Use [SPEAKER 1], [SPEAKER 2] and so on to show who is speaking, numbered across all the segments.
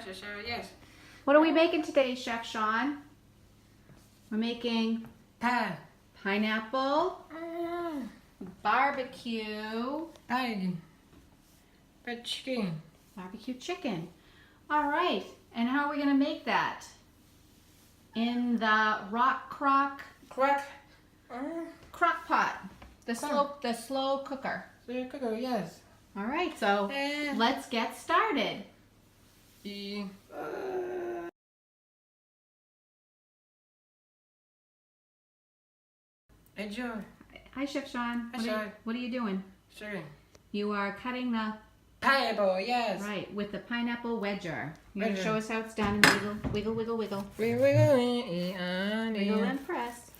[SPEAKER 1] Yes.
[SPEAKER 2] What are we making today, Chef Sean? We're making pineapple, barbecue,
[SPEAKER 1] chicken.
[SPEAKER 2] barbecue chicken. All right, and how are we gonna make that? In the crock pot, the slow cooker.
[SPEAKER 1] Yes.
[SPEAKER 2] All right, so let's get started.
[SPEAKER 1] Enjoy.
[SPEAKER 2] Hi, Chef Sean. What are you doing?
[SPEAKER 1] Sure.
[SPEAKER 2] You are cutting the
[SPEAKER 1] Pineapple, yes.
[SPEAKER 2] right with the pineapple wedger. You're gonna
[SPEAKER 1] Wedger.
[SPEAKER 2] show us how it's done. Wiggle, wiggle, wiggle, wiggle. Wiggle and press.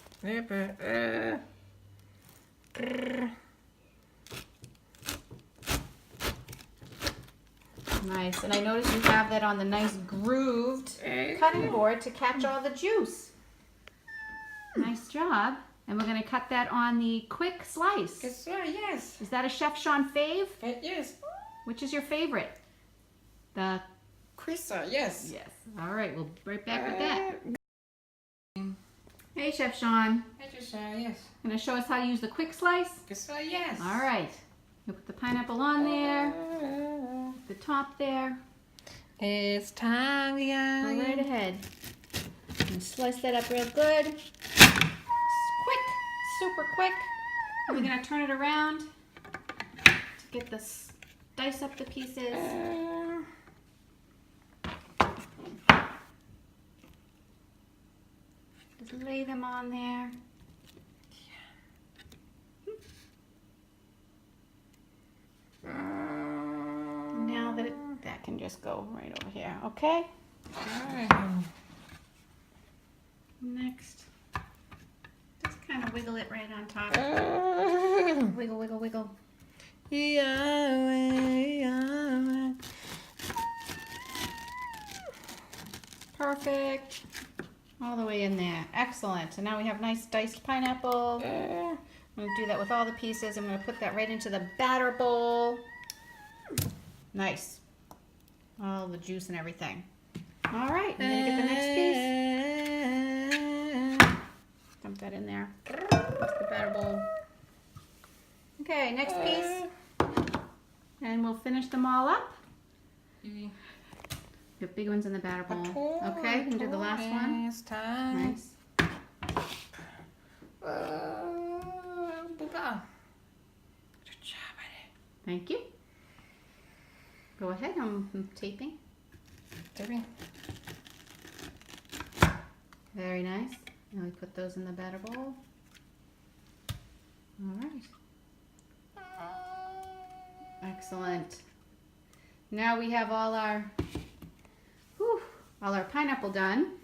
[SPEAKER 2] Nice. And I noticed you have that on the nice grooved cutting board to catch all the juice. Nice job. And we're gonna cut that on the quick slice.
[SPEAKER 1] Yes.
[SPEAKER 2] Is that a Chef Sean fave?
[SPEAKER 1] Yes.
[SPEAKER 2] Which is your favorite? The
[SPEAKER 1] Crystal, yes.
[SPEAKER 2] yes. All right, we'll be right back with that. Hey, Chef Sean.
[SPEAKER 1] Yes.
[SPEAKER 2] Gonna show us how to use the quick slice?
[SPEAKER 1] Yes.
[SPEAKER 2] All right. You put the pineapple on there, the top there.
[SPEAKER 1] It's time,
[SPEAKER 2] Go
[SPEAKER 1] yeah.
[SPEAKER 2] right ahead. And slice that up real good. Quick, super quick. And we're gonna turn it around to get the dice up the pieces. Just lay them on there. Now that can just go right over here, okay? Next, just kind of wiggle it right on top. Wiggle, wiggle, wiggle. Perfect. All the way in there. Excellent. And now we have nice diced pineapple. I'm going to do that with all the pieces. I'm going to put that right into the batter bowl. Nice. All the juice and everything. All right, I'm going to get the next piece. Dump that in there. That's the batter bowl. Okay, next piece. And we'll finish them all up. The big ones in the batter bowl. Okay, and do the last one. Nice. Thank you. Go ahead, I'm taping. Very nice. Now we put those in the batter bowl. All right. Excellent. Now we have all our pineapple done.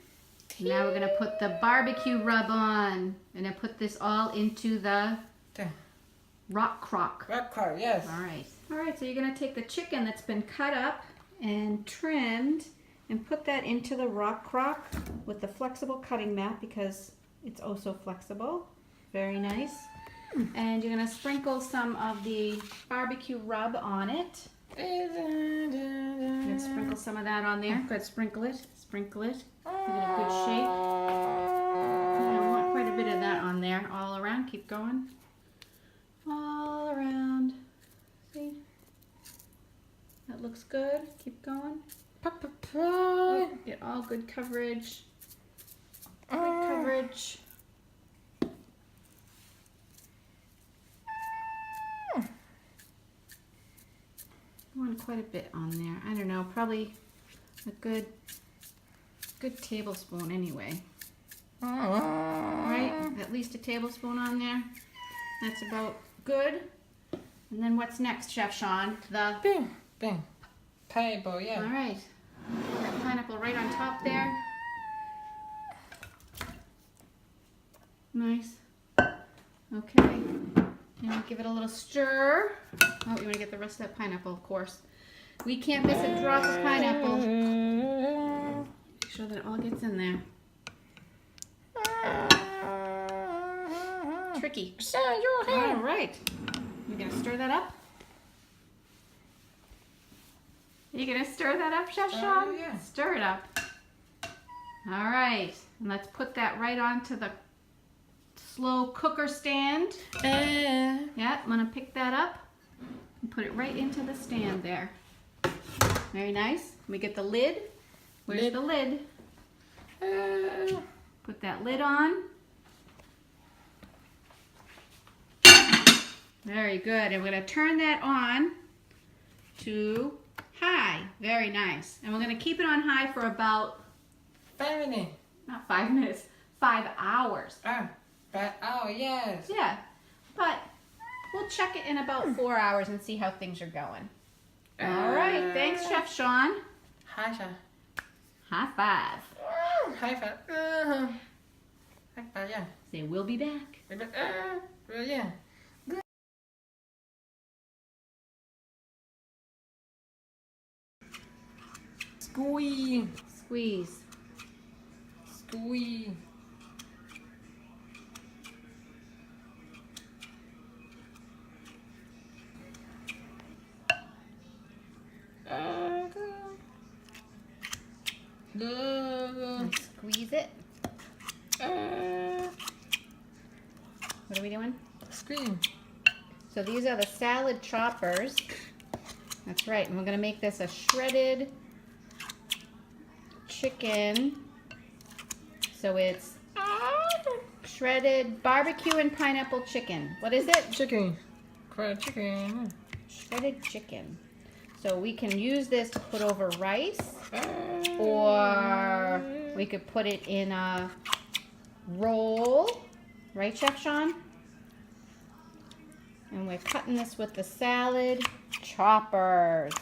[SPEAKER 2] Now we're gonna put the barbecue rub on, and then put this all into the crock.
[SPEAKER 1] Yes.
[SPEAKER 2] All right. All right. So you're gonna take the chicken that's been cut up and trimmed, and put that into the crock with the flexible cutting mat because it's oh so flexible. Very nice. And you're gonna sprinkle some of the barbecue rub on it. Let's sprinkle some of that on there. Good, sprinkle it. Sprinkle it. Give it a good shake. I want quite a bit of that on there. All around. Keep going. All around. See? That looks good. Keep going. Get all good coverage. Good coverage. I want quite a bit on there. I don't know, probably a good tablespoon anyway. Right? At least a tablespoon on there. That's about good. And then what's next, Chef Sean? The
[SPEAKER 1] pineapple, yeah.
[SPEAKER 2] all right. Put that pineapple right on top there. Nice. Okay. Now give it a little stir. Oh, you want to get the rest of that pineapple, of course. We can't miss a drop of pineapple. Make sure that it all gets in there. Tricky. All right. We're going to stir that up. Are you gonna stir that up, Chef Sean?
[SPEAKER 1] Yeah.
[SPEAKER 2] Stir it up. All right, and let's put that right onto the slow cooker stand. Yeah, I'm gonna pick that up and put it right into the stand there. Very nice. We get the lid. Where's the lid? Put that lid on. Very good. And we're going to turn that on to high. Very nice. And we're going to keep it on high for about
[SPEAKER 1] 5 minutes.
[SPEAKER 2] not 5 minutes, 5 hours.
[SPEAKER 1] Yes.
[SPEAKER 2] Yeah, but we'll check it in about 4 hours and see how things are going. All right. Thanks, Chef Sean.
[SPEAKER 1] Hi, Chef.
[SPEAKER 2] High five.
[SPEAKER 1] High five. High five, yeah.
[SPEAKER 2] Say, we'll be back.
[SPEAKER 1] Yeah. Squeeze.
[SPEAKER 2] Squeeze.
[SPEAKER 1] Squeeze.
[SPEAKER 2] And squeeze it. What are we doing?
[SPEAKER 1] Scream.
[SPEAKER 2] So these are the salad choppers. That's right. And we're going to make this a shredded chicken. So it's shredded barbecue and pineapple chicken. What is it?
[SPEAKER 1] Chicken. Fried chicken.
[SPEAKER 2] Shredded chicken. So we can use this to put over rice, or we could put it in a roll. Right, Chef Sean? And we're cutting this with the salad choppers.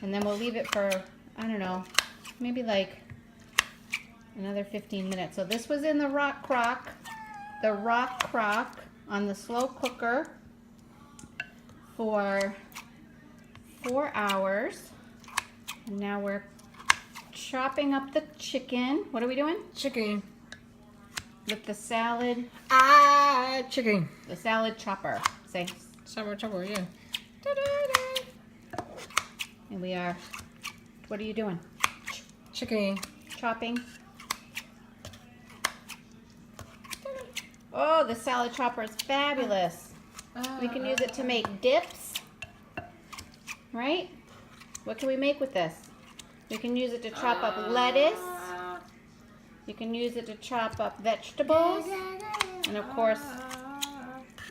[SPEAKER 2] And then we'll leave it for, I don't know, maybe like another 15 minutes. So this was in the rock crock on the slow cooker for 4 hours. And now we're chopping up the chicken. What are we doing?
[SPEAKER 1] Chicken.
[SPEAKER 2] With the salad.
[SPEAKER 1] Chicken.
[SPEAKER 2] The salad chopper. Say.
[SPEAKER 1] Chopper, yeah.
[SPEAKER 2] And we are, what are you doing?
[SPEAKER 1] Chicken.
[SPEAKER 2] Chopping. Oh, the salad chopper is fabulous. We can use it to make dips. Right? What can we make with this? We can use it to chop up lettuce. You can use it to chop up vegetables. And of course,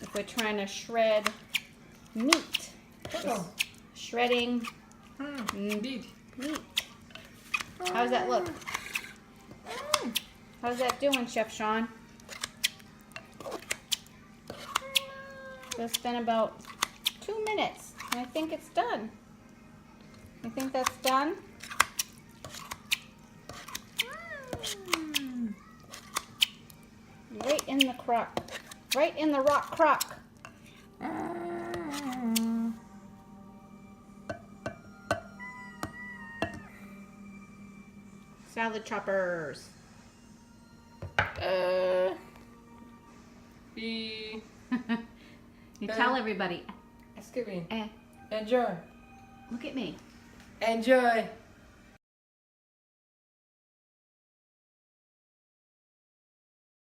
[SPEAKER 2] if we're trying to shred meat, shredding meat. How's that look? How's that doing, Chef Sean? So it's been about 2 minutes, and I think it's done. I think that's done. Right in the crock. Right in the rock crock. Salad choppers. You tell everybody.
[SPEAKER 1] Excuse me.
[SPEAKER 2] Eh.
[SPEAKER 1] Enjoy.
[SPEAKER 2] Look at me.
[SPEAKER 1] Enjoy.